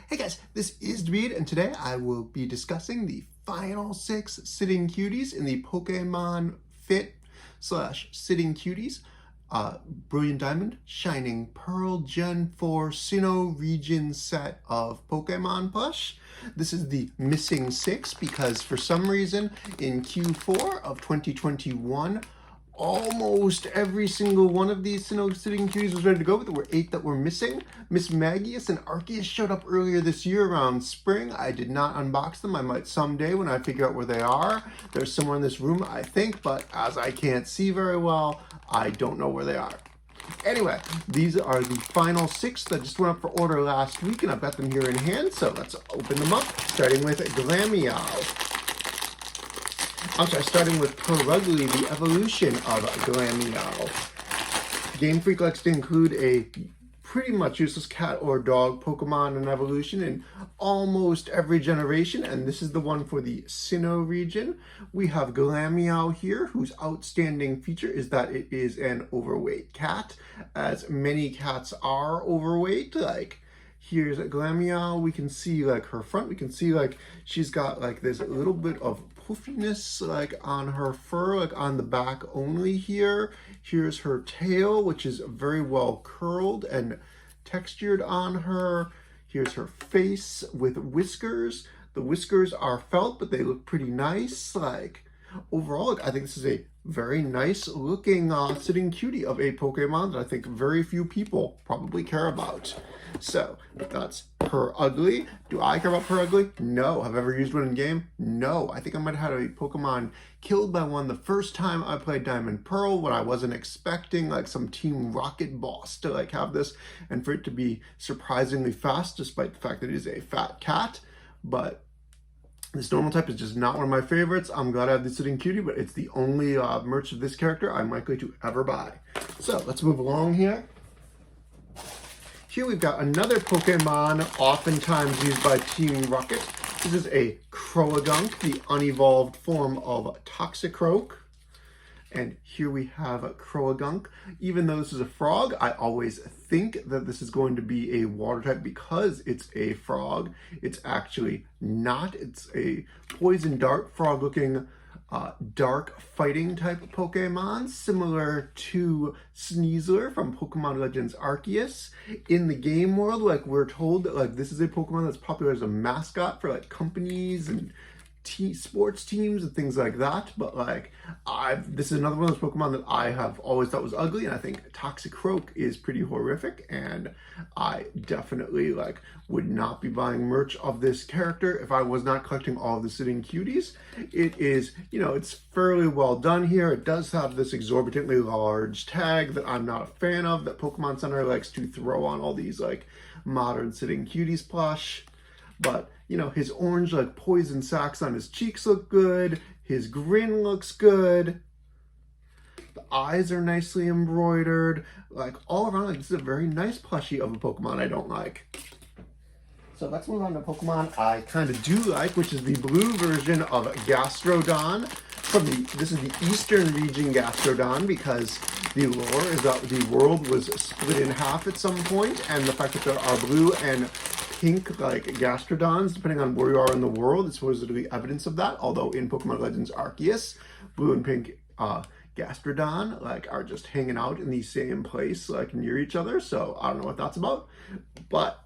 Hey guys, this is David, and today I will be discussing the final 6 sitting cuties in the Pokemon Fit / Sitting Cuties Brilliant Diamond, Shining Pearl Gen 4 Sinnoh region set of Pokemon Plush. This is the missing 6 because for some reason in Q4 of 2021, almost every single one of these Sinnoh sitting cuties was ready to go, but there were 8 that were missing. Miss Magius and Arceus showed up earlier this year around spring. I did not unbox them. I might someday when I figure out where they are. There's somewhere in this room, I think, but as I can't see very well, I don't know where they are. Anyway, these are the final 6 that just went up for order last week, and I've got them here in hand, so let's open them up, starting with Glameow. Starting with Purugly, the evolution of Glameow. Game Freak likes to include a pretty much useless cat or dog Pokemon in evolution in almost every generation, and this is the one for the Sinnoh region. We have Glameow here, whose outstanding feature is that it is an overweight cat, as many cats are overweight. Like, here's Glameow, we can see like her front, we can see like she's got like this little bit of puffiness like on her fur, like on the back only here. Here's her tail, which is very well curled and textured on her. Here's her face with whiskers. The whiskers are felt, but they look pretty nice. Like, overall, I think this is a very nice looking sitting cutie of a Pokemon that I think very few people probably care about. So that's Purugly. Do I care about Purugly? No. Have I ever used one in game? No. I think I might have had a Pokemon killed by one the first time I played Diamond Pearl, when I wasn't expecting like some Team Rocket boss to like have this and for it to be surprisingly fast, despite the fact that it is a fat cat. But this normal type is just not one of my favorites. I'm glad I have the sitting cutie, but it's the only merch of this character I'm likely to ever buy. So let's move along here. Here we've got another Pokemon oftentimes used by Team Rocket. This is a Croagunk, the unevolved form of Toxicroak. And here we have a Croagunk. Even though this is a frog, I always think that this is going to be a water type because it's a frog. It's actually not. It's a poison dart frog looking dark fighting type of Pokemon, similar to Sneasler from Pokemon Legends Arceus. In the game world, like, we're told that like this is a Pokemon that's popular as a mascot for like companies and sports teams and things like that, but like this is another one of those Pokemon that I have always thought was ugly, and I think Toxicroak is pretty horrific, and I definitely like would not be buying merch of this character if I was not collecting all of the sitting cuties. It is, you know, it's fairly well done here. It does have this exorbitantly large tag that I'm not a fan of, that Pokemon Center likes to throw on all these like modern sitting cuties plush. But, you know, his orange, like, poison sacs on his cheeks look good. His grin looks good. The eyes are nicely embroidered. Like, all around, like, this is a very nice plushie of a Pokemon I don't like. So let's move on to Pokemon I kind of do like, which is the blue version of Gastrodon. This is the Eastern region Gastrodon, because the lore is that the world was split in half at some point, and the fact that there are blue and pink like Gastrodons, depending on where you are in the world, is supposedly evidence of that. Although in Pokemon Legends Arceus, blue and pink Gastrodon like are just hanging out in the same place, like near each other. So I don't know what that's about. But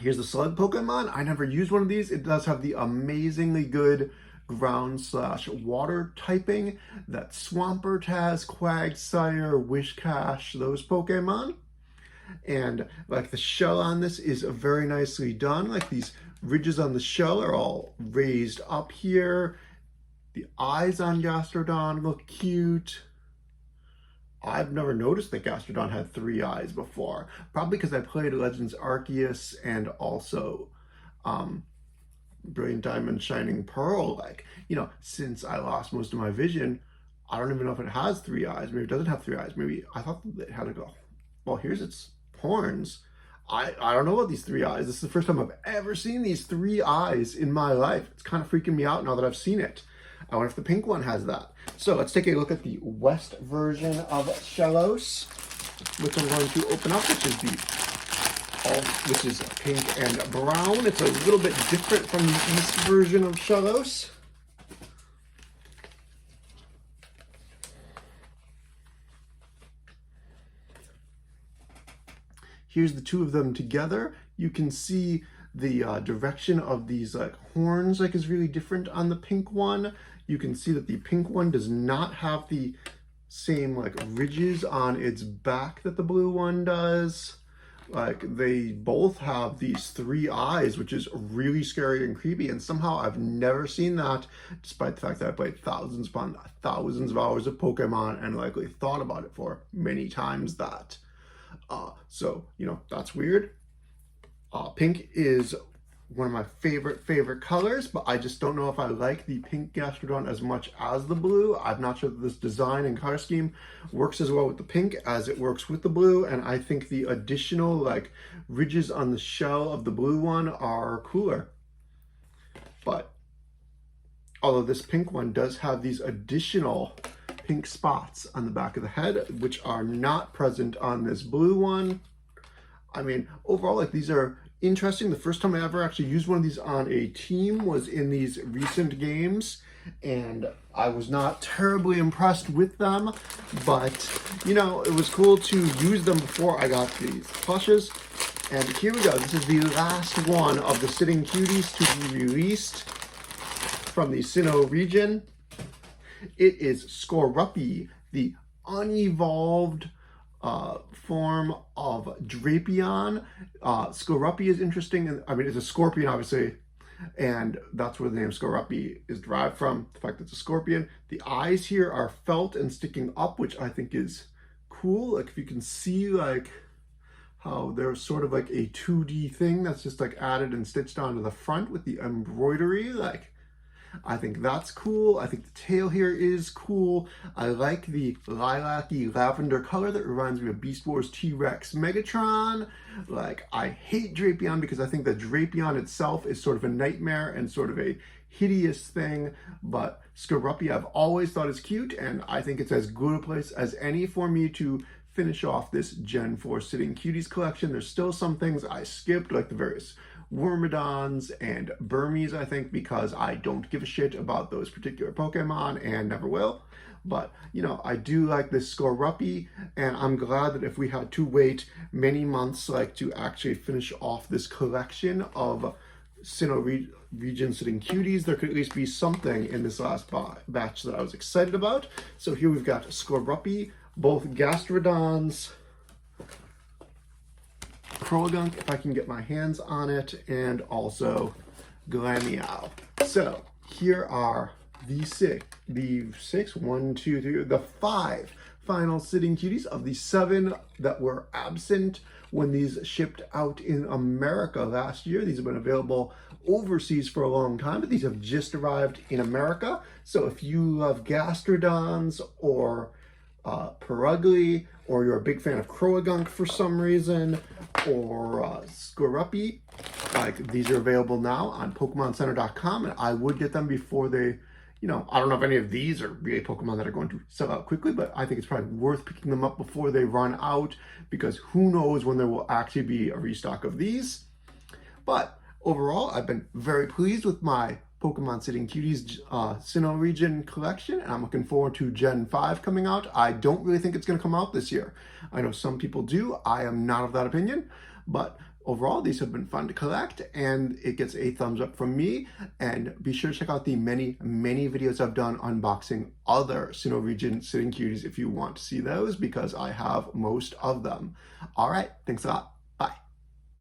here's the slug Pokemon. I never used one of these. It does have the amazingly good ground/water typing that Swampert has, Quagsire, Wishcash, those Pokemon. And like the shell on this is very nicely done. Like these ridges on the shell are all raised up here. The eyes on Gastrodon look cute. I've never noticed that Gastrodon had 3 eyes before. Probably because I played Legends Arceus and also Brilliant Diamond, Shining Pearl. Like, you know, since I lost most of my vision, I don't even know if it has 3 eyes. Maybe it doesn't have 3 eyes. Maybe I thought it had to go. Well, here's its horns. I don't know about these 3 eyes. This is the first time I've ever seen these 3 eyes in my life. It's kind of freaking me out now that I've seen it. I wonder if the pink one has that. So let's take a look at the West version of Shellos, which I'm going to open up, which is the which is pink and brown. It's a little bit different from the East version of Shellos. Here's the two of them together. You can see the direction of these horns is really different on the pink one. You can see that the pink one does not have the same ridges on its back that the blue one does. They both have these 3 eyes, which is really scary and creepy, and somehow I've never seen that, despite the fact that I played thousands upon thousands of hours of Pokemon and likely thought about it for many times that. So, that's weird. Pink is one of my favorite colors, but I just don't know if I like the pink Gastrodon as much as the blue. I'm not sure that this design and color scheme works as well with the pink as it works with the blue, and I think the additional ridges on the shell of the blue one are cooler. But although this pink one does have these additional pink spots on the back of the head, which are not present on this blue one. I mean, overall, these are interesting. The first time I ever actually used one of these on a team was in these recent games, and I was not terribly impressed with them, but, it was cool to use them before I got these plushes. And here we go. This is the last one of the Sitting Cuties to be released from the Sinnoh region. It is Skorupi, the unevolved form of Drapion. Skorupi is interesting. I mean, it's a scorpion, obviously, and that's where the name Skorupi is derived from, the fact that it's a scorpion. The eyes here are felt and sticking up, which I think is cool. If you can see, how there's sort of a 2D thing that's just added and stitched onto the front with the embroidery, I think that's cool. I think the tail here is cool. I like the lilac-y lavender color that reminds me of Beast Wars T-Rex Megatron. I hate Drapion because I think that Drapion itself is sort of a nightmare and sort of a hideous thing, but Skorupi I've always thought is cute, and I think it's as good a place as any for me to finish off this Gen 4 Sitting Cuties collection. There's still some things I skipped, like the various Wormadons and Burmies, I think, because I don't give a shit about those particular Pokemon and never will. But, I do like this Skorupi, and I'm glad that if we had to wait many months to actually finish off this collection of Sinnoh region Sitting Cuties, there could at least be something in this last batch that I was excited about. So here we've got Skorupi, both Gastrodons, Croagunk, if I can get my hands on it, and also Glameow. So here are the 5 final Sitting Cuties of the 7 that were absent when these shipped out in America last year. These have been available overseas for a long time, but these have just arrived in America. So if you love Gastrodons or Purugly, or you're a big fan of Croagunk for some reason, or Skorupi, these are available now on PokemonCenter.com, and I would get them before they, I don't know if any of these are really Pokemon that are going to sell out quickly, but I think it's probably worth picking them up before they run out, because who knows when there will actually be a restock of these. But overall, I've been very pleased with my Pokemon Sitting Cuties Sinnoh region collection, and I'm looking forward to Gen 5 coming out. I don't really think it's going to come out this year. I know some people do. I am not of that opinion, but overall, these have been fun to collect, and it gets a thumbs up from me. And be sure to check out the many videos I've done unboxing other Sinnoh region Sitting Cuties if you want to see those, because I have most of them. All right, thanks a lot.